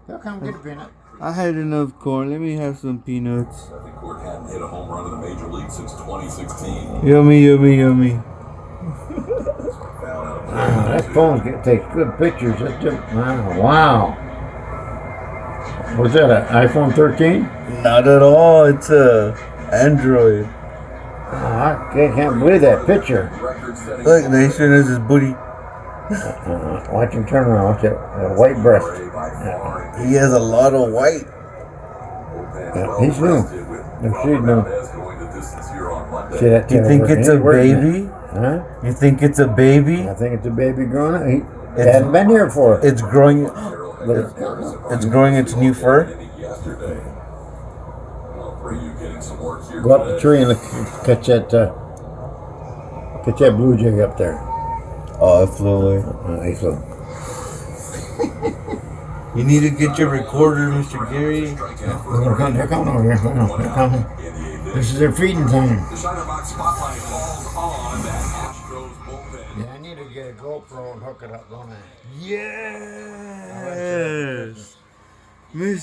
They'll come get a peanut. I had enough corn. Let me have some peanuts. I think Court hadn't hit a home run in the major league since 2016. Yummy, yummy, yummy. That phone takes good pictures. Wow. Was that an iPhone 13? Not at all. It's a Android. I can't believe that picture. Look, they showing us his booty. Watch him turn around. Watch that white breast. He has a lot of white. He's new. She's new. See that? You think it's a baby? Huh? You think it's a baby? I think it's a baby growing up. He hadn't been here for it. It's growing. It's growing its new fur. Go up the tree and catch that blue jay up there. Oh, it flew away. He flew. You need to get your recorder, Mr. Gary. They're coming over here. They're coming. This is their feeding time. Yeah, I need to get a GoPro and hook it up, don't I? Yes, Mr.